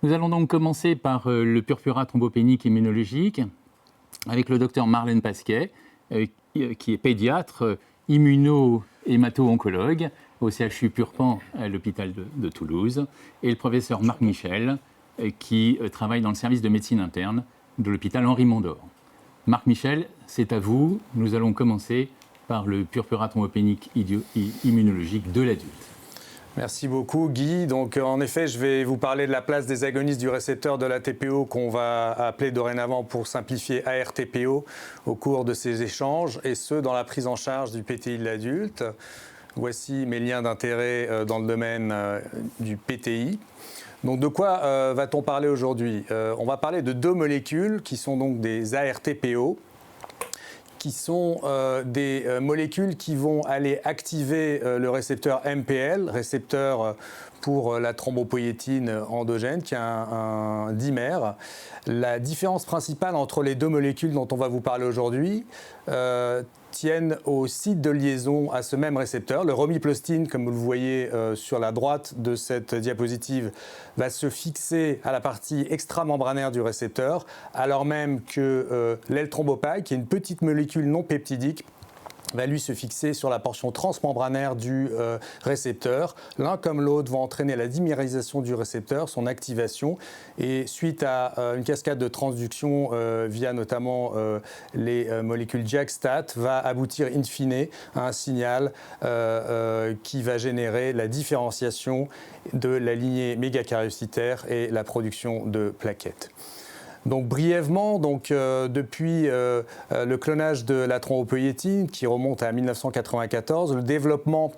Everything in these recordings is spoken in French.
Nous allons donc commencer par le purpura thrombopénique immunologique avec le docteur Marlène Pasquet, qui est pédiatre, immuno-hémato-oncologue au CHU Purpan à l'hôpital de Toulouse, et le professeur Marc Michel, qui travaille dans le service de médecine interne de l'hôpital Henri Mondor. Marc Michel, c'est à vous. Nous allons commencer par le purpura thrombopénique immunologique de l'adulte. Merci beaucoup Guy. Donc en effet, je vais vous parler de la place des agonistes du récepteur de la TPO qu'on va appeler dorénavant pour simplifier ARTPO au cours de ces échanges, et ce dans la prise en charge du PTI de l'adulte. Voici mes liens d'intérêt dans le domaine du PTI. Donc de quoi va-t-on parler aujourd'hui? On va parler de deux molécules qui sont donc des ARTPO, qui sont des molécules qui vont aller activer le récepteur MPL, récepteur pour la thrombopoïétine endogène, qui est un dimère. La différence principale entre les deux molécules dont on va vous parler aujourd'hui tiennent au site de liaison à ce même récepteur. Le romiplostine, comme vous le voyez sur la droite de cette diapositive, va se fixer à la partie extramembranaire du récepteur, alors même que l'L-thrombopag, qui est une petite molécule non peptidique, va lui se fixer sur la portion transmembranaire du récepteur. L'un comme l'autre vont entraîner la dimérisation du récepteur, son activation, et suite à une cascade de transduction via notamment les molécules JAK-STAT, va aboutir in fine à un signal qui va générer la différenciation de la lignée mégakaryocytaire et la production de plaquettes. Donc brièvement, depuis le clonage de la thrombopoïétine qui remonte à 1994, le développement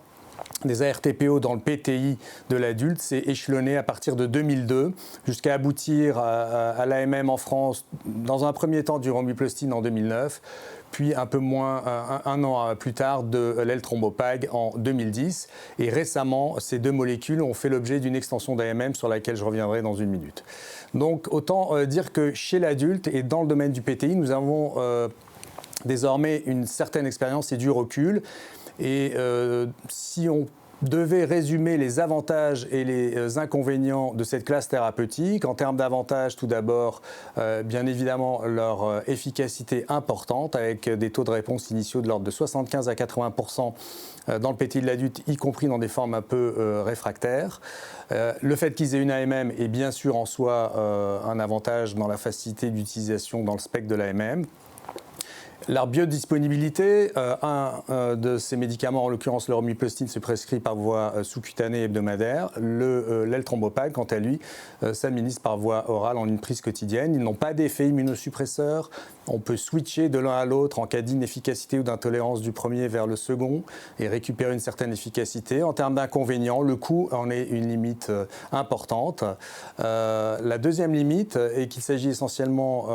des ARTPO dans le PTI de l'adulte s'est échelonné à partir de 2002 jusqu'à aboutir à l'AMM en France, dans un premier temps du romiplostine en 2009, puis un peu moins un an plus tard de l'L-thrombopag en 2010. Et récemment, ces deux molécules ont fait l'objet d'une extension d'AMM sur laquelle je reviendrai dans une minute. Donc autant dire que chez l'adulte et dans le domaine du PTI, nous avons désormais une certaine expérience et du recul. Et si on devait résumer les avantages et les inconvénients de cette classe thérapeutique, en termes d'avantages, tout d'abord, bien évidemment, leur efficacité importante, avec des taux de réponse initiaux de l'ordre de 75 à 80% dans le PTI de l'adulte, y compris dans des formes un peu réfractaires. Le fait qu'ils aient une AMM est bien sûr en soi un avantage dans la facilité d'utilisation dans le spectre de l'AMM. Leur biodisponibilité, un de ces médicaments, en l'occurrence le romiplostine, se prescrit par voie sous-cutanée hebdomadaire. L'L-thrombopag, quant à lui, s'administre par voie orale en une prise quotidienne. Ils n'ont pas d'effet immunosuppresseur. On peut switcher de l'un à l'autre en cas d'inefficacité ou d'intolérance du premier vers le second et récupérer une certaine efficacité. En termes d'inconvénients, le coût en est une limite importante. La deuxième limite est qu'il s'agit essentiellement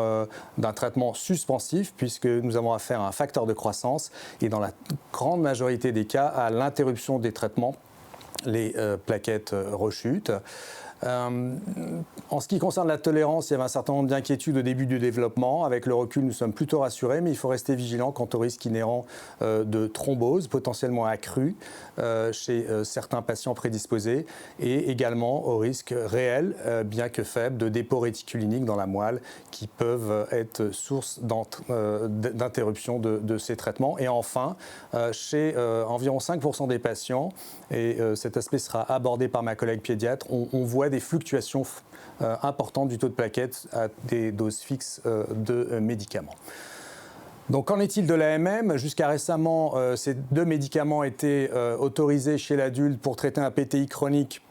d'un traitement suspensif, puisque nous avons affaire à un facteur de croissance et dans la grande majorité des cas à l'interruption des traitements, les plaquettes rechutent. En ce qui concerne la tolérance, il y avait un certain nombre d'inquiétudes au début du développement. Avec le recul, nous sommes plutôt rassurés, mais il faut rester vigilant quant au risque inhérent de thrombose potentiellement accrue chez certains patients prédisposés, et également au risque réel, bien que faible, de dépôts réticuliniques dans la moelle qui peuvent être source d'interruption de ces traitements. Et enfin, chez environ 5% des patients, et cet aspect sera abordé par ma collègue pédiatre, on voit des fluctuations importantes du taux de plaquettes à des doses fixes de médicaments. Donc qu'en est-il de l'AMM? Jusqu'à récemment, ces deux médicaments étaient autorisés chez l'adulte pour traiter un PTI chronique,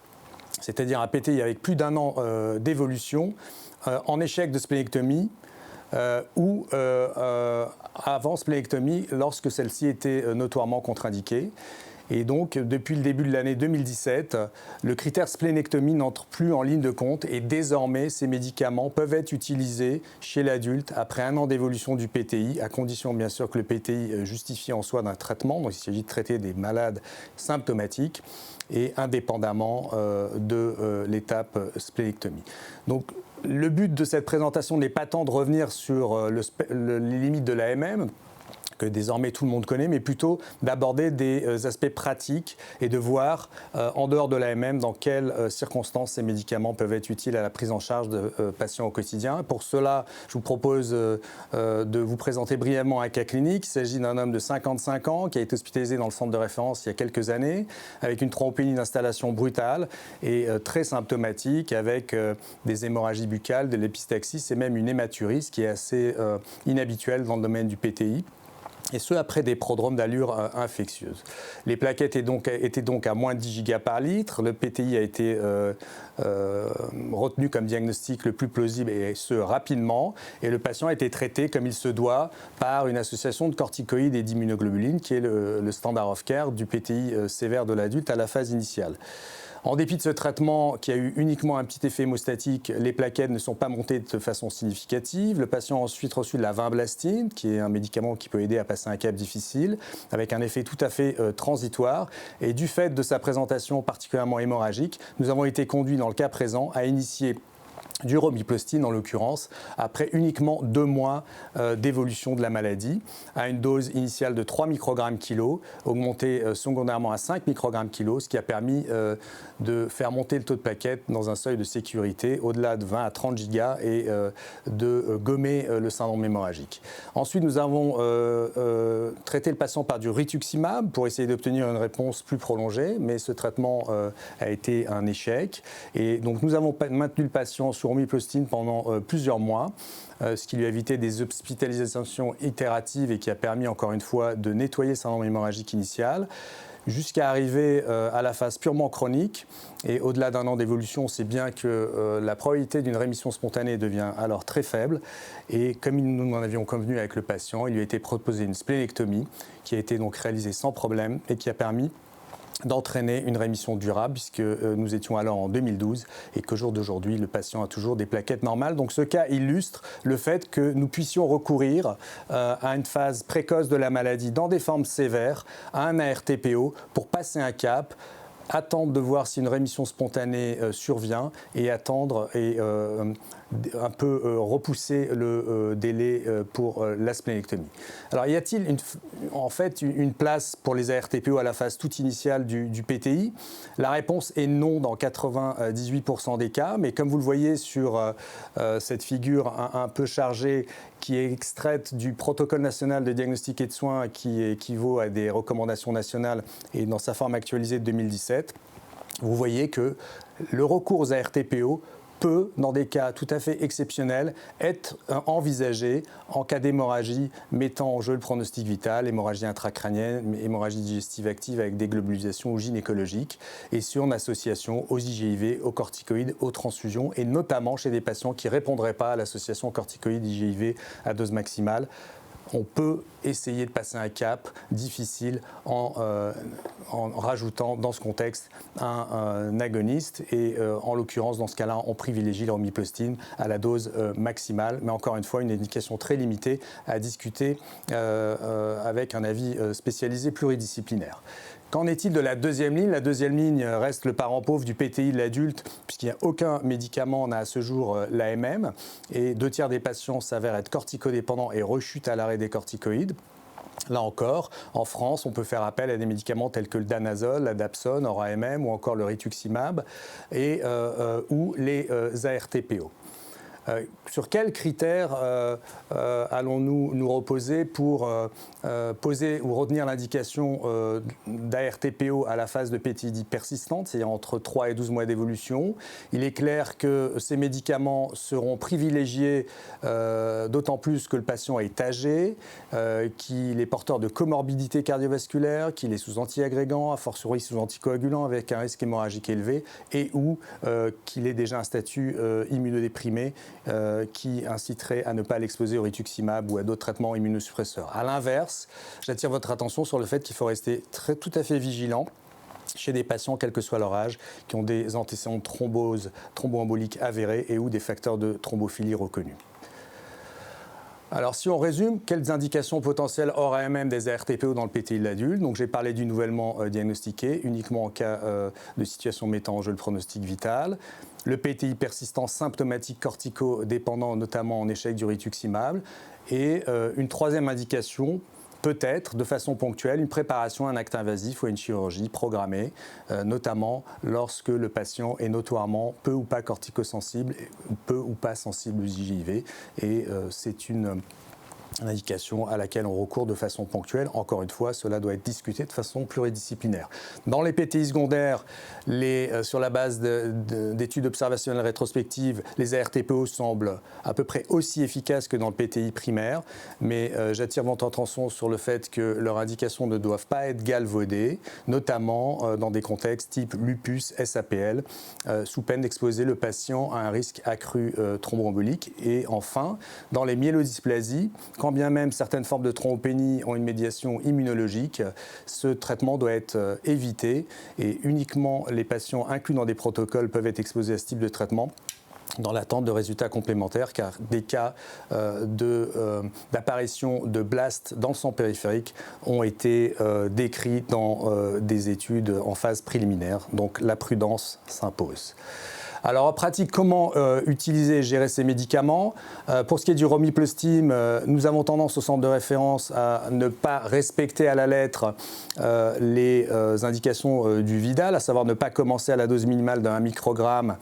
c'est-à-dire un PTI avec plus d'un an d'évolution, en échec de splénectomie, ou avant splénectomie lorsque celle-ci était notoirement contre-indiquée. Et donc, depuis le début de l'année 2017, le critère splénectomie n'entre plus en ligne de compte, et désormais, ces médicaments peuvent être utilisés chez l'adulte après un an d'évolution du PTI, à condition bien sûr que le PTI justifie en soi d'un traitement. Donc, il s'agit de traiter des malades symptomatiques et indépendamment de l'étape splénectomie. Donc, le but de cette présentation n'est pas tant de revenir sur les limites de l'AMM, que désormais tout le monde connaît, mais plutôt d'aborder des aspects pratiques et de voir, en dehors de l'AMM, dans quelles circonstances ces médicaments peuvent être utiles à la prise en charge de patients au quotidien. Pour cela, je vous propose de vous présenter brièvement un cas clinique. Il s'agit d'un homme de 55 ans qui a été hospitalisé dans le centre de référence il y a quelques années, avec une thrombopénie d'installation brutale et très symptomatique, avec des hémorragies buccales, de l'épistaxis et même une hématurie, ce qui est assez inhabituel dans le domaine du PTI. Et ce, après des prodromes d'allure infectieuse. Les plaquettes étaient donc à moins de 10 gigas par litre. Le PTI a été retenu comme diagnostic le plus plausible, et ce, rapidement. Et le patient a été traité comme il se doit par une association de corticoïdes et d'immunoglobulines, qui est le standard of care du PTI sévère de l'adulte à la phase initiale. En dépit de ce traitement qui a eu uniquement un petit effet hémostatique, les plaquettes ne sont pas montées de façon significative. Le patient a ensuite reçu de la vinblastine, qui est un médicament qui peut aider à passer un cap difficile, avec un effet tout à fait transitoire. Et du fait de sa présentation particulièrement hémorragique, nous avons été conduits, dans le cas présent, à initier du romiplostine en l'occurrence, après uniquement 2 mois d'évolution de la maladie, à une dose initiale de 3 microgrammes kg, augmentée secondairement à 5 microgrammes kg, ce qui a permis de faire monter le taux de plaquettes dans un seuil de sécurité au-delà de 20 à 30 gigas et de gommer le syndrome hémorragique. Ensuite, nous avons traité le patient par du rituximab pour essayer d'obtenir une réponse plus prolongée, mais ce traitement a été un échec. Et donc, nous avons maintenu le patient sur romiplostine pendant plusieurs mois, ce qui lui a évité des hospitalisations itératives et qui a permis encore une fois de nettoyer le syndrome hémorragique initial, jusqu'à arriver à la phase purement chronique. Et au-delà d'un an d'évolution, on sait bien que la probabilité d'une rémission spontanée devient alors très faible. Et comme nous en avions convenu avec le patient, il lui a été proposé une splénectomie qui a été donc réalisée sans problème et qui a permis d'entraîner une rémission durable, puisque nous étions alors en 2012 et qu'au jour d'aujourd'hui, le patient a toujours des plaquettes normales. Donc ce cas illustre le fait que nous puissions recourir à une phase précoce de la maladie dans des formes sévères, à un ARTPO, pour passer un cap, attendre de voir si une rémission spontanée survient et attendre et un peu repousser le délai pour la splénectomie. Alors, y a-t-il en fait une place pour les ARTPO à la phase toute initiale du PTI? La réponse est non dans 98% des cas, mais comme vous le voyez sur cette figure un peu chargée qui est extraite du protocole national de diagnostic et de soins qui équivaut à des recommandations nationales et dans sa forme actualisée de 2017, vous voyez que le recours aux ARTPO peut, dans des cas tout à fait exceptionnels, être envisagé en cas d'hémorragie mettant en jeu le pronostic vital, hémorragie intracrânienne, hémorragie digestive active avec déglobalisation ou gynécologique, et ce en association aux IGIV, aux corticoïdes, aux transfusions, et notamment chez des patients qui ne répondraient pas à l'association corticoïde-IGIV à dose maximale. On peut essayer de passer un cap difficile en rajoutant dans ce contexte un agoniste. Et en l'occurrence, dans ce cas-là, on privilégie la romiplostine à la dose maximale. Mais encore une fois, une indication très limitée à discuter avec un avis spécialisé pluridisciplinaire. Qu'en est-il de la deuxième ligne? La deuxième ligne reste le parent pauvre du PTI de l'adulte, puisqu'il n'y a aucun médicament n'a à ce jour l'AMM, et 2 tiers des patients s'avèrent être corticodépendants et rechutent à l'arrêt des corticoïdes. Là encore, en France, on peut faire appel à des médicaments tels que le danazol, la dapsone, hors AMM, ou encore le rituximab, ou les ARTPO. Sur quels critères allons-nous nous reposer pour poser ou retenir l'indication d'ARTPO à la phase de PTI persistante, c'est-à-dire entre 3 et 12 mois d'évolution? Il est clair que ces médicaments seront privilégiés, d'autant plus que le patient est âgé, qu'il est porteur de comorbidités cardiovasculaires, qu'il est sous antiagrégants, a fortiori sous anticoagulants avec un risque hémorragique élevé, et ou qu'il ait déjà un statut immunodéprimé qui inciterait à ne pas l'exposer au rituximab ou à d'autres traitements immunosuppresseurs. À l'inverse, j'attire votre attention sur le fait qu'il faut rester tout à fait vigilant chez des patients, quel que soit leur âge, qui ont des antécédents de thrombose, thromboembolique avérés et ou des facteurs de thrombophilie reconnus. Alors, si on résume, quelles indications potentielles hors AMM des ARTPO dans le PTI de l'adulte? Donc, j'ai parlé du nivellement diagnostiqué, uniquement en cas de situation mettant en jeu le pronostic vital. Le PTI persistant symptomatique corticodépendant, notamment en échec du rituximab. Et une troisième indication peut-être de façon ponctuelle une préparation à un acte invasif ou à une chirurgie programmée, notamment lorsque le patient est notoirement peu ou pas corticosensible, peu ou pas sensible aux IGIV. Et c'est une indication à laquelle on recourt de façon ponctuelle. Encore une fois, cela doit être discuté de façon pluridisciplinaire. Dans les PTI secondaires, sur la base d'études observationnelles rétrospectives, les ARTPO semblent à peu près aussi efficaces que dans le PTI primaire, mais j'attire votre attention sur le fait que leurs indications ne doivent pas être galvaudées, notamment dans des contextes type lupus, SAPL, sous peine d'exposer le patient à un risque accru thromboembolique. Et enfin, dans les myélodysplasies, quand bien même certaines formes de thrombopénie ont une médiation immunologique, ce traitement doit être évité et uniquement les patients inclus dans des protocoles peuvent être exposés à ce type de traitement dans l'attente de résultats complémentaires, car des cas d'apparition de blast dans le sang périphérique ont été décrits dans des études en phase préliminaire. Donc la prudence s'impose. Alors en pratique, comment utiliser et gérer ces médicaments ? Pour ce qui est du Romiplostim, nous avons tendance au centre de référence à ne pas respecter à la lettre les indications du Vidal, à savoir ne pas commencer à la dose minimale d'un microgramme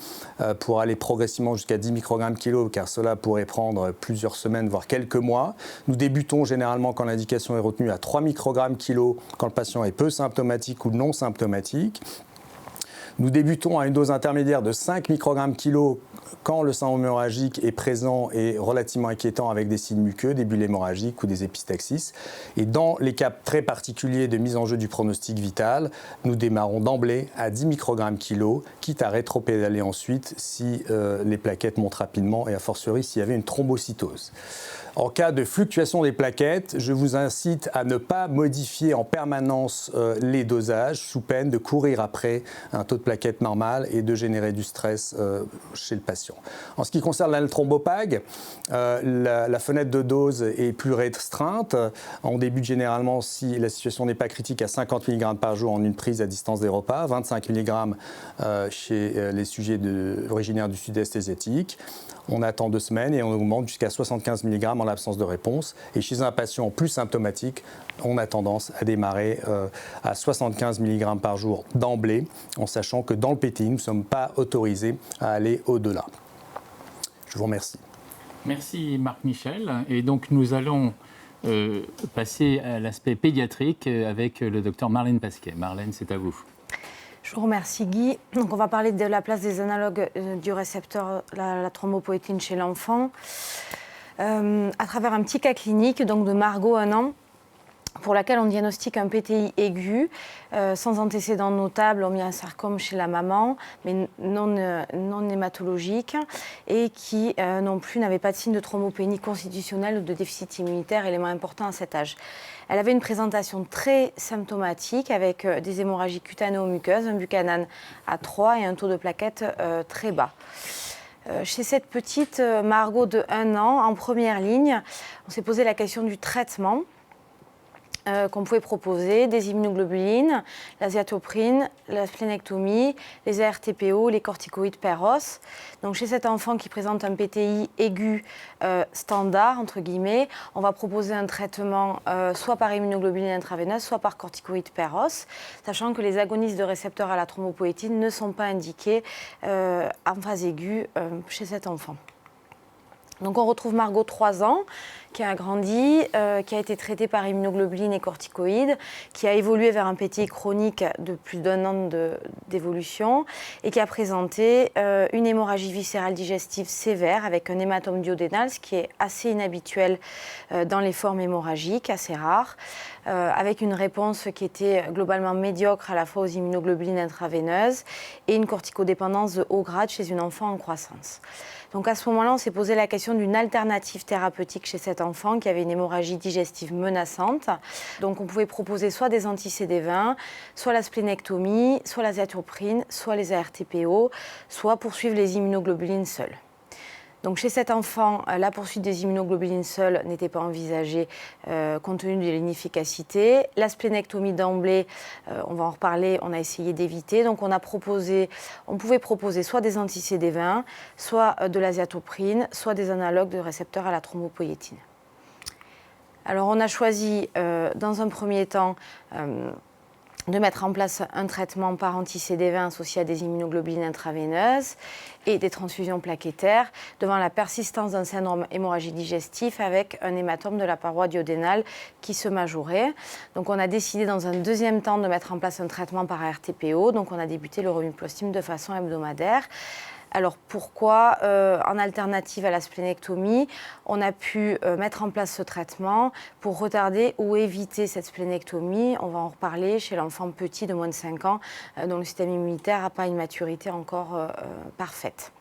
pour aller progressivement jusqu'à 10 microgrammes kilo, car cela pourrait prendre plusieurs semaines, voire quelques mois. Nous débutons généralement quand l'indication est retenue à 3 microgrammes kilo, quand le patient est peu symptomatique ou non symptomatique. Nous débutons à une dose intermédiaire de 5 microgrammes kilo quand le syndrome hémorragique est présent et relativement inquiétant avec des signes muqueux, des bulles hémorragiques ou des épistaxis. Et dans les cas très particuliers de mise en jeu du pronostic vital, nous démarrons d'emblée à 10 microgrammes kilo, quitte à rétropédaler ensuite si les plaquettes montent rapidement et a fortiori s'il y avait une thrombocytose. En cas de fluctuation des plaquettes, je vous incite à ne pas modifier en permanence les dosages sous peine de courir après un taux de plaquettes normal et de générer du stress chez le patient. En ce qui concerne l'altrombopag, la fenêtre de dose est plus restreinte. On débute généralement, si la situation n'est pas critique, à 50 mg par jour en une prise à distance des repas, 25 mg chez les sujets originaires du sud-est asiatique. On attend 2 semaines et on augmente jusqu'à 75 mg en l'absence de réponse. Et chez un patient plus symptomatique, on a tendance à démarrer à 75 mg par jour d'emblée, en sachant que dans le PTI, nous ne sommes pas autorisés à aller au-delà. Je vous remercie. Merci Marc Michel. Et donc nous allons passer à l'aspect pédiatrique avec le docteur Marlène Pasquet. Marlène, c'est à vous. Je vous remercie Guy. Donc on va parler de la place des analogues du récepteur, la thrombopoïétine chez l'enfant, à travers un petit cas clinique donc de Margot, 1 an, pour laquelle on diagnostique un PTI aigu, sans antécédents notables, on met un sarcome chez la maman, mais non hématologique, et qui non plus n'avait pas de signe de thrombopénie constitutionnelle ou de déficit immunitaire, élément important à cet âge. Elle avait une présentation très symptomatique avec des hémorragies cutanéo-muqueuses, un Buchanan à 3 et un taux de plaquettes très bas. Chez cette petite Margot de 1 an, en première ligne, on s'est posé la question du traitement qu'on pouvait proposer, des immunoglobulines, l'azathoprine, la splénectomie, les ARTPO, les corticoïdes per-os. Donc chez cet enfant qui présente un PTI aigu standard, entre guillemets, on va proposer un traitement soit par immunoglobuline intraveineuse, soit par corticoïdes per-os, sachant que les agonistes de récepteurs à la thrombopoïétine ne sont pas indiqués en phase aiguë chez cet enfant. Donc on retrouve Margot, 3 ans, qui a grandi, qui a été traitée par immunoglobuline et corticoïdes, qui a évolué vers un PTI chronique de plus d'1 an d'évolution et qui a présenté une hémorragie viscérale digestive sévère avec un hématome duodénal, ce qui est assez inhabituel dans les formes hémorragiques, assez rare, avec une réponse qui était globalement médiocre à la fois aux immunoglobulines intraveineuses et une corticodépendance de haut grade chez une enfant en croissance. Donc à ce moment-là, on s'est posé la question d'une alternative thérapeutique chez cet enfant qui avait une hémorragie digestive menaçante. Donc on pouvait proposer soit des anti-CD20, soit la splénectomie, soit l'azathoprine, soit les ARTPO, soit poursuivre les immunoglobulines seules. Donc chez cet enfant, la poursuite des immunoglobulines seules n'était pas envisagée compte tenu de l'inefficacité. La splénectomie d'emblée, on va en reparler, on a essayé d'éviter. Donc on pouvait proposer soit des anti-CD20, soit de l'azathoprine, soit des analogues de récepteurs à la thrombopoïétine. Alors on a choisi dans un premier temps de mettre en place un traitement par anti-CD20 associé à des immunoglobulines intraveineuses et des transfusions plaquettaires devant la persistance d'un syndrome hémorragique digestif avec un hématome de la paroi duodénale qui se majorait. Donc on a décidé dans un deuxième temps de mettre en place un traitement par ARTPO. Donc on a débuté le Romiplostimme de façon hebdomadaire. Alors pourquoi, en alternative à la splénectomie, on a pu mettre en place ce traitement pour retarder ou éviter cette splénectomie. On va en reparler chez l'enfant petit de moins de 5 ans dont le système immunitaire n'a pas une maturité encore parfaite.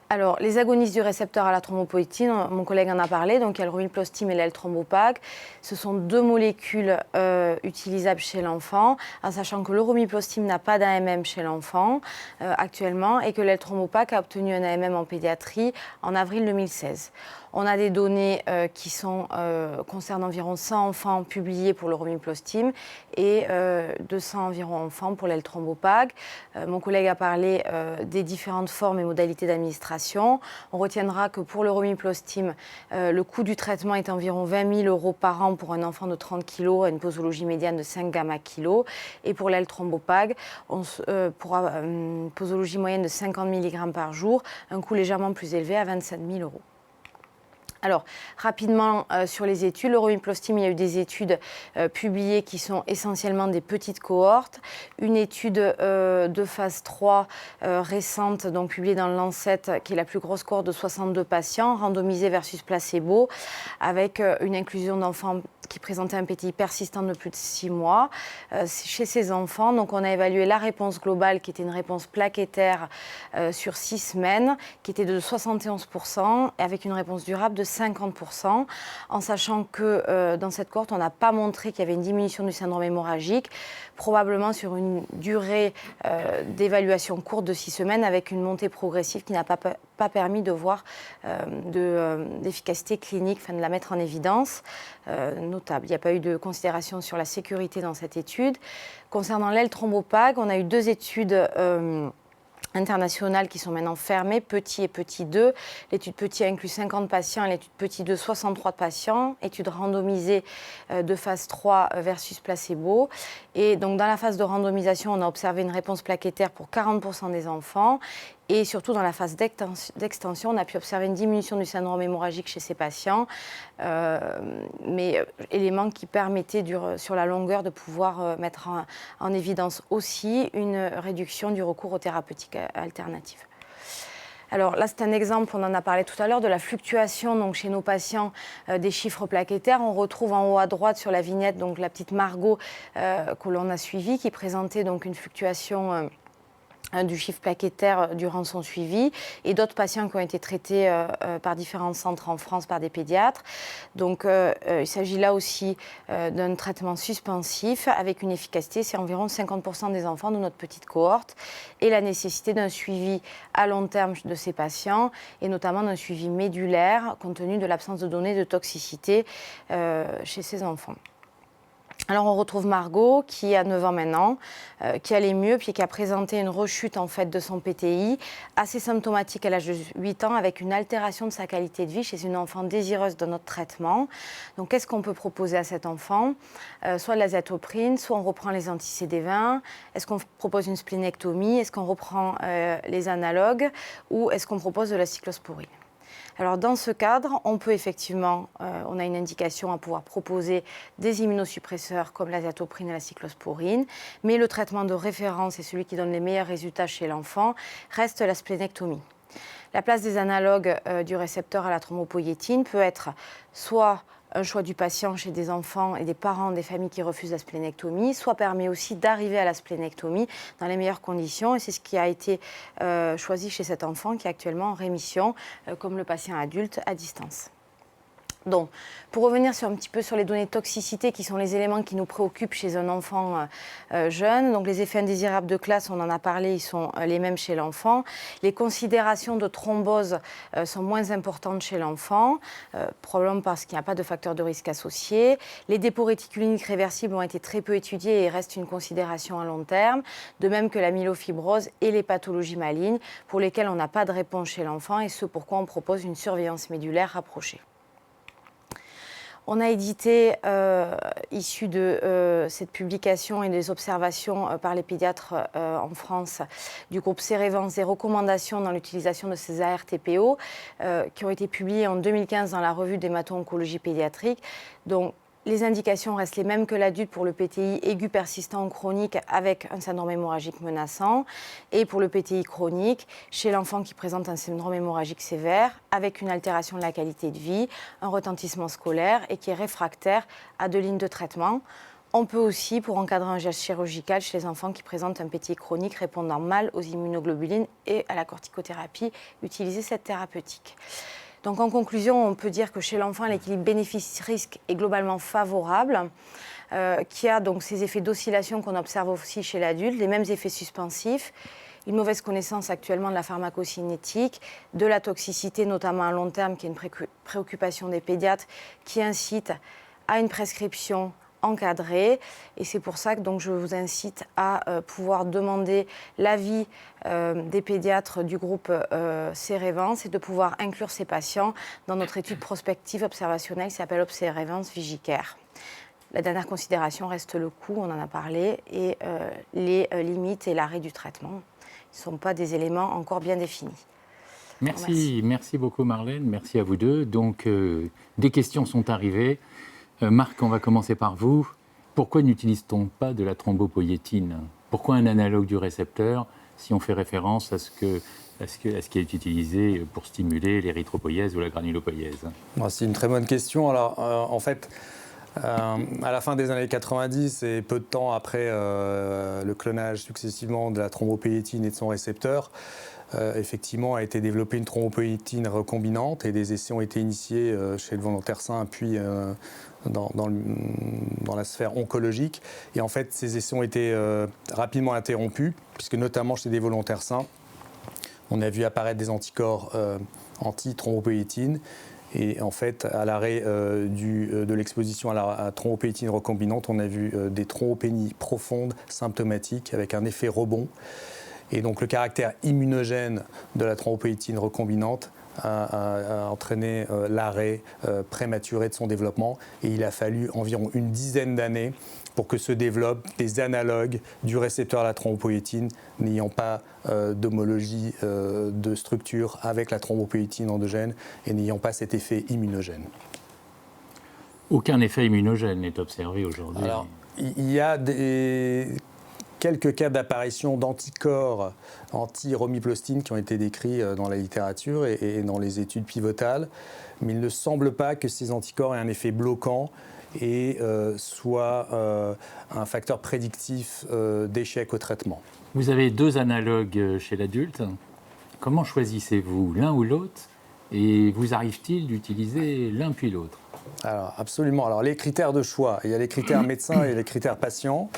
Alors, les agonistes du récepteur à la thrombopoïétine, mon collègue en a parlé, donc il y a le Romiplostimme et l'L-Thrombopag. Ce sont deux molécules utilisables chez l'enfant, en sachant que le Romiplostimme n'a pas d'AMM chez l'enfant actuellement et que l'L-Thrombopag a obtenu un AMM en pédiatrie en avril 2016. On a des données qui concernent environ 100 enfants publiés pour le Romiplostimme et 200 environ enfants pour l'L-Thrombopag. Mon collègue a parlé des différentes formes et modalités d'administration. On retiendra que pour le Romiplostimme, le coût du traitement est environ 20 000 € par an pour un enfant de 30 kg à une posologie médiane de 5 gamma-kg. Et pour l'L-Thrombopag, pour une posologie moyenne de 50 mg par jour, un coût légèrement plus élevé à 27 000 €. Alors, rapidement sur les études, le Romiplostimme, il y a eu des études publiées qui sont essentiellement des petites cohortes. Une étude de phase 3 récente, donc publiée dans le Lancet, qui est la plus grosse cohorte de 62 patients, randomisés versus placebo, avec une inclusion d'enfants qui présentaient un PTI persistant de plus de 6 mois. Chez ces enfants, donc on a évalué la réponse globale, qui était une réponse plaquettaire sur 6 semaines, qui était de 71%, avec une réponse durable de 50%, en sachant que dans cette cohorte, on n'a pas montré qu'il y avait une diminution du syndrome hémorragique, probablement sur une durée d'évaluation courte de 6 semaines, avec une montée progressive qui n'a pas permis de voir d'efficacité clinique, enfin de la mettre en évidence notable. Il n'y a pas eu de considération sur la sécurité dans cette étude. Concernant l'L-Thrombopag, on a eu 2 études internationales qui sont maintenant fermées, Petit et Petit 2. L'étude Petit a inclus 50 patients et l'étude Petit 2, 63 patients. Étude randomisée de phase 3 versus placebo. Et donc dans la phase de randomisation, on a observé une réponse plaquettaire pour 40% des enfants. Et surtout, dans la phase d'extension, on a pu observer une diminution du syndrome hémorragique chez ces patients, mais élément qui permettait sur la longueur de pouvoir mettre en évidence aussi une réduction du recours aux thérapeutiques alternatives. Alors là, c'est un exemple, on en a parlé tout à l'heure, de la fluctuation donc, chez nos patients des chiffres plaquettaires. On retrouve en haut à droite sur la vignette donc, la petite Margot que l'on a suivie, qui présentait donc, une fluctuation du chiffre plaquettaire durant son suivi, et d'autres patients qui ont été traités par différents centres en France par des pédiatres. Donc il s'agit là aussi d'un traitement suspensif avec une efficacité, c'est environ 50% des enfants de notre petite cohorte, et la nécessité d'un suivi à long terme de ces patients, et notamment d'un suivi médulaire compte tenu de l'absence de données de toxicité chez ces enfants. Alors on retrouve Margot qui a 9 ans maintenant, qui allait mieux, puis qui a présenté une rechute en fait de son PTI, assez symptomatique à l'âge de 8 ans, avec une altération de sa qualité de vie chez une enfant désireuse de notre traitement. Donc qu'est-ce qu'on peut proposer à cet enfant ? Soit de l'azathioprine, soit on reprend les anti-CD20, est-ce qu'on propose une splénectomie, est-ce qu'on reprend les analogues, ou est-ce qu'on propose de la cyclosporine ? Alors dans ce cadre, on peut effectivement, on a une indication à pouvoir proposer des immunosuppresseurs comme l'azathioprine et la cyclosporine, mais le traitement de référence et celui qui donne les meilleurs résultats chez l'enfant reste la splénectomie. La place des analogues du récepteur à la thrombopoïétine peut être soit un choix du patient chez des enfants et des parents des familles qui refusent la splénectomie, soit permet aussi d'arriver à la splénectomie dans les meilleures conditions. Et c'est ce qui a été choisi chez cet enfant qui est actuellement en rémission, comme le patient adulte à distance. Donc, pour revenir un petit peu sur les données de toxicité qui sont les éléments qui nous préoccupent chez un enfant jeune, donc les effets indésirables de classe, on en a parlé, ils sont les mêmes chez l'enfant. Les considérations de thrombose sont moins importantes chez l'enfant, probablement parce qu'il n'y a pas de facteur de risque associé. Les dépôts réticuliniques réversibles ont été très peu étudiés et restent une considération à long terme, de même que la myelofibrose et les pathologies malignes pour lesquelles on n'a pas de réponse chez l'enfant et ce pourquoi on propose une surveillance médulaire rapprochée. On a édité, issu de cette publication et des observations par les pédiatres en France du groupe Cérevance, des recommandations dans l'utilisation de ces ARTPO qui ont été publiées en 2015 dans la revue d'hémato-oncologie pédiatrique. Donc, les indications restent les mêmes que l'adulte pour le PTI aigu persistant ou chronique avec un syndrome hémorragique menaçant et pour le PTI chronique chez l'enfant qui présente un syndrome hémorragique sévère avec une altération de la qualité de vie, un retentissement scolaire et qui est réfractaire à 2 lignes de traitement. On peut aussi, pour encadrer un geste chirurgical chez les enfants qui présentent un PTI chronique répondant mal aux immunoglobulines et à la corticothérapie, utiliser cette thérapeutique. Donc en conclusion, on peut dire que chez l'enfant, l'équilibre bénéfice-risque est globalement favorable, qui a donc ces effets d'oscillation qu'on observe aussi chez l'adulte, les mêmes effets suspensifs, une mauvaise connaissance actuellement de la pharmacocinétique, de la toxicité, notamment à long terme, qui est une préoccupation des pédiatres, qui incite à une prescription encadrée. Et c'est pour ça que donc, je vous incite à pouvoir demander l'avis des pédiatres du groupe Cérevance et de pouvoir inclure ces patients dans notre étude prospective observationnelle qui s'appelle Observance Vigicare. La dernière considération reste le coût, on en a parlé, et les limites et l'arrêt du traitement. Ce ne sont pas des éléments encore bien définis. Merci beaucoup Marlène, merci à vous deux. Donc, des questions sont arrivées. Marc, on va commencer par vous. Pourquoi n'utilise-t-on pas de la thrombopoïétine ? Pourquoi un analogue du récepteur si on fait référence à ce qui est utilisé pour stimuler l'érythropoïèse ou la granulopoïèse ? C'est une très bonne question. Alors, en fait, à la fin des années 90 et peu de temps après le clonage successivement de la thrombopoïétine et de son récepteur, effectivement a été développée une thrombopoïétine recombinante et des essais ont été initiés chez le volontaire sain puis dans la sphère oncologique. Et en fait, ces essais ont été rapidement interrompus, puisque notamment chez des volontaires sains, on a vu apparaître des anticorps anti-thrombopoïétine. Et en fait, à l'arrêt de l'exposition à la thrombopoïétine recombinante, on a vu des thrombopénies profondes, symptomatiques, avec un effet rebond. Et donc le caractère immunogène de la thrombopoïétine recombinante a entraîné l'arrêt prématuré de son développement. Et il a fallu environ une dizaine d'années pour que se développent des analogues du récepteur à la thrombopoïétine n'ayant pas d'homologie de structure avec la thrombopoïétine endogène et n'ayant pas cet effet immunogène. Aucun effet immunogène n'est observé aujourd'hui. Alors, il y a quelques cas d'apparition d'anticorps anti-romiplostine qui ont été décrits dans la littérature et dans les études pivotales, mais il ne semble pas que ces anticorps aient un effet bloquant et soient un facteur prédictif d'échec au traitement. Vous avez 2 analogues chez l'adulte. Comment choisissez-vous l'un ou l'autre ? Et vous arrive-t-il d'utiliser l'un puis l'autre ? Alors, absolument. Alors, les critères de choix, il y a les critères médecins et les critères patients.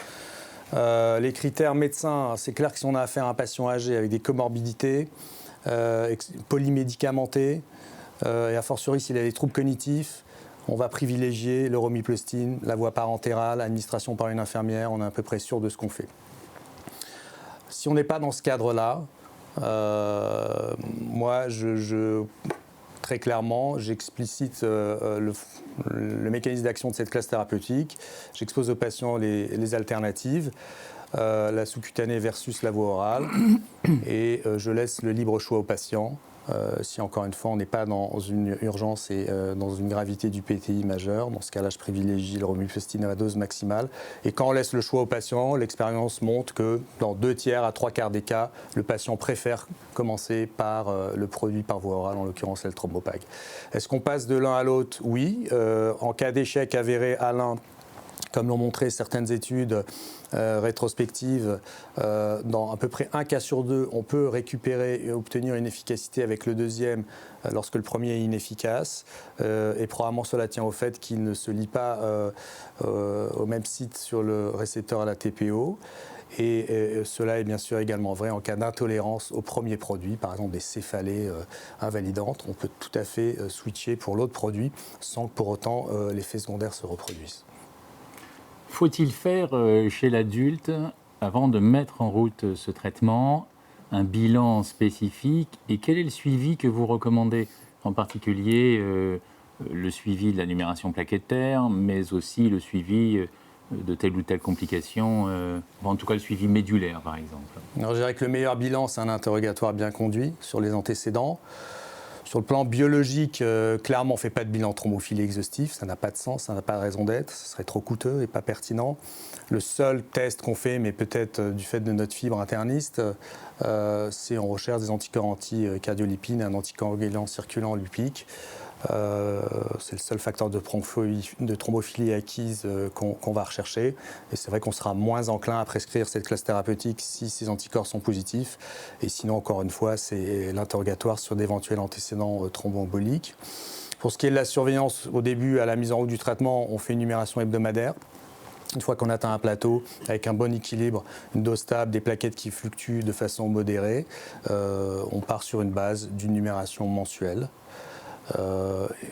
Les critères médecins, c'est clair que si on a affaire à un patient âgé avec des comorbidités, polymédicamenté, et a fortiori s'il a des troubles cognitifs, on va privilégier le romiplostine, la voie parentérale, administration par une infirmière, on est à peu près sûr de ce qu'on fait. Si on n'est pas dans ce cadre-là, moi, très clairement, j'explicite le mécanisme d'action de cette classe thérapeutique. J'expose aux patients les alternatives, la sous-cutanée versus la voie orale, et je laisse le libre choix aux patients. Si encore une fois on n'est pas dans une urgence et dans une gravité du PTI majeur, dans ce cas-là je privilégie le romiplostine à la dose maximale. Et quand on laisse le choix au patient, l'expérience montre que dans 2/3 à 3/4 des cas, le patient préfère commencer par le produit par voie orale, en l'occurrence le thrombopag. Est-ce qu'on passe de l'un à l'autre ? Oui. En cas d'échec avéré à l'un, comme l'ont montré certaines études rétrospectives, dans à peu près un cas sur 2, on peut récupérer et obtenir une efficacité avec le deuxième lorsque le premier est inefficace. Et probablement cela tient au fait qu'il ne se lie pas au même site sur le récepteur à la TPO. Et cela est bien sûr également vrai en cas d'intolérance au premier produit, par exemple des céphalées invalidantes. On peut tout à fait switcher pour l'autre produit sans que pour autant l'effet secondaire se reproduise. Faut-il faire chez l'adulte, avant de mettre en route ce traitement, un bilan spécifique ? Et quel est le suivi que vous recommandez ? En particulier, le suivi de la numération plaquettaire, mais aussi le suivi de telle ou telle complication, en tout cas le suivi médulaire par exemple. Alors, je dirais que le meilleur bilan, c'est un interrogatoire bien conduit sur les antécédents. Sur le plan biologique, clairement, on ne fait pas de bilan thrombophilie exhaustif, ça n'a pas de sens, ça n'a pas de raison d'être, ce serait trop coûteux et pas pertinent. Le seul test qu'on fait, mais peut-être du fait de notre fibre interniste, c'est on recherche des anticorps anti-cardiolipine et un anticoagulant circulant lupique. C'est le seul facteur de thrombophilie acquise qu'on va rechercher. Et c'est vrai qu'on sera moins enclin à prescrire cette classe thérapeutique si ces anticorps sont positifs. Et sinon, encore une fois, c'est l'interrogatoire sur d'éventuels antécédents thromboemboliques. Pour ce qui est de la surveillance, au début, à la mise en route du traitement, on fait une numération hebdomadaire. Une fois qu'on atteint un plateau, avec un bon équilibre, une dose stable, des plaquettes qui fluctuent de façon modérée, on part sur une base d'une numération mensuelle.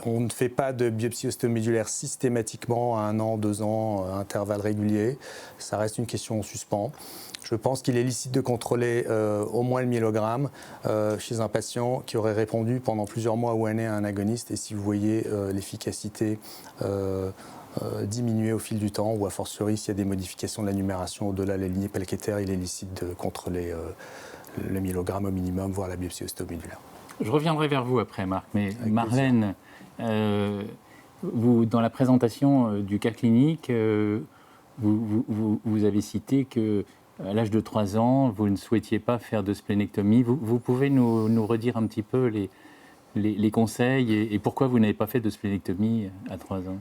On ne fait pas de biopsie ostéomédulaire systématiquement à 1 an, 2 ans, à intervalles réguliers. Ça reste une question en suspens. Je pense qu'il est licite de contrôler au moins le myélogramme chez un patient qui aurait répondu pendant plusieurs mois ou années à un agoniste. Et si vous voyez l'efficacité diminuer au fil du temps, ou a fortiori s'il y a des modifications de la numération au-delà des lignées plaquettaires, il est licite de contrôler le myélogramme au minimum, voire la biopsie ostéomédulaire. Je reviendrai vers vous après, Marc, mais avec Marlène, vous, dans la présentation du cas clinique, vous avez cité qu'à l'âge de 3 ans, vous ne souhaitiez pas faire de splénectomie. Vous pouvez nous redire un petit peu les conseils et pourquoi vous n'avez pas fait de splénectomie à 3 ans?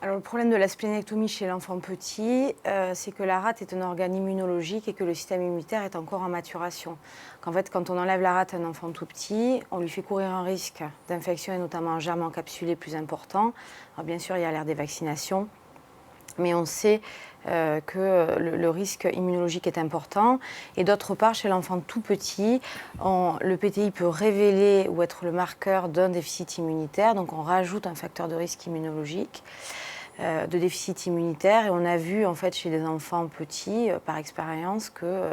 Alors, le problème de la splénectomie chez l'enfant petit, c'est que la rate est un organe immunologique et que le système immunitaire est encore en maturation. Qu'en fait, quand on enlève la rate à un enfant tout petit, on lui fait courir un risque d'infection et notamment un germe encapsulé plus important. Alors, bien sûr, il y a l'ère des vaccinations, mais on sait que le risque immunologique est important. Et d'autre part, chez l'enfant tout petit, le PTI peut révéler ou être le marqueur d'un déficit immunitaire. Donc, on rajoute un facteur de risque immunologique. De déficit immunitaire et on a vu en fait chez des enfants petits par expérience que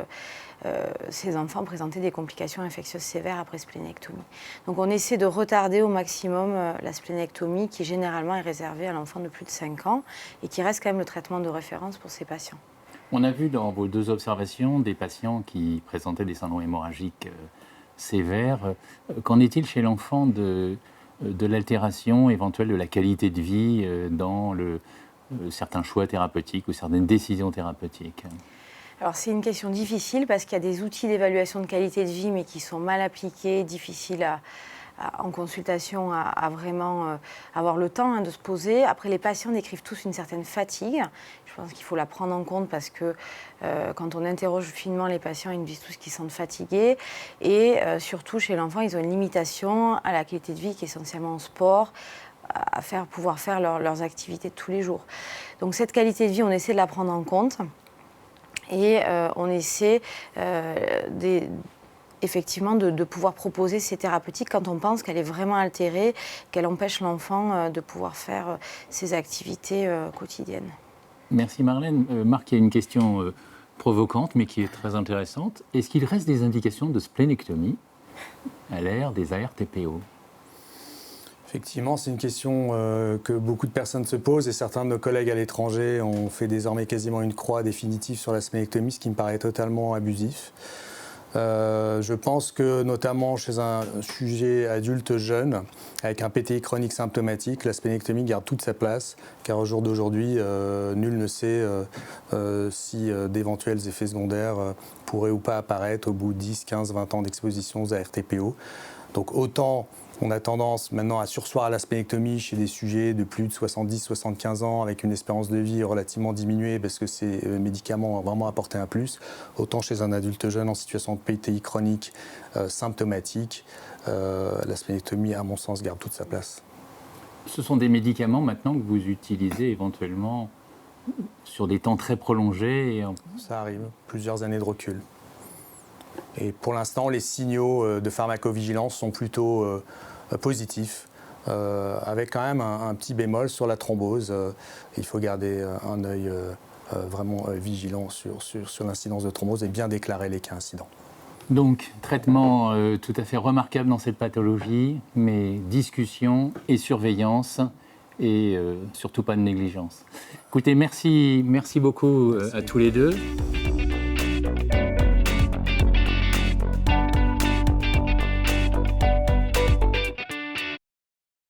ces enfants présentaient des complications infectieuses sévères après splénectomie. Donc on essaie de retarder au maximum la splénectomie qui généralement est réservée à l'enfant de plus de 5 ans et qui reste quand même le traitement de référence pour ces patients. On a vu dans vos 2 observations des patients qui présentaient des syndromes hémorragiques sévères. Qu'en est-il chez l'enfant de l'altération éventuelle de la qualité de vie dans certains choix thérapeutiques ou certaines décisions thérapeutiques? Alors c'est une question difficile parce qu'il y a des outils d'évaluation de qualité de vie mais qui sont mal appliqués, difficiles en consultation à vraiment avoir le temps de se poser. Après, les patients décrivent tous une certaine fatigue. Je pense qu'il faut la prendre en compte parce que quand on interroge finement les patients, ils nous disent tous qu'ils sont fatigués. Et surtout, chez l'enfant, ils ont une limitation à la qualité de vie qui est essentiellement en sport, à pouvoir faire leurs activités de tous les jours. Donc cette qualité de vie, on essaie de la prendre en compte. Et on essaie effectivement de pouvoir proposer ces thérapeutiques quand on pense qu'elle est vraiment altérée, qu'elle empêche l'enfant de pouvoir faire ses activités quotidiennes. Merci Marlène. Marc, il y a une question provocante mais qui est très intéressante. Est-ce qu'il reste des indications de splénectomie à l'ère des ARTPO? Effectivement, c'est une question que beaucoup de personnes se posent et certains de nos collègues à l'étranger ont fait désormais quasiment une croix définitive sur la splénectomie, ce qui me paraît totalement abusif. Je pense que notamment chez un sujet adulte jeune, avec un PTI chronique symptomatique, la splénectomie garde toute sa place, car au jour d'aujourd'hui, nul ne sait si d'éventuels effets secondaires pourraient ou pas apparaître au bout de 10, 15, 20 ans d'exposition aux ARTPO. Donc autant on a tendance maintenant à surseoir à la splénectomie chez des sujets de plus de 70-75 ans avec une espérance de vie relativement diminuée parce que ces médicaments ont vraiment apporté un plus, autant chez un adulte jeune en situation de PTI chronique symptomatique, la splénectomie, à mon sens, garde toute sa place. Ce sont des médicaments maintenant que vous utilisez éventuellement sur des temps très prolongés Ça arrive, plusieurs années de recul. Et pour l'instant, les signaux de pharmacovigilance sont plutôt positifs, avec quand même un petit bémol sur la thrombose. Il faut garder un œil vraiment vigilant sur l'incidence de thrombose et bien déclarer les cas incidents. Donc, traitement tout à fait remarquable dans cette pathologie, mais discussion et surveillance et surtout pas de négligence. Écoutez, merci beaucoup à tous les deux.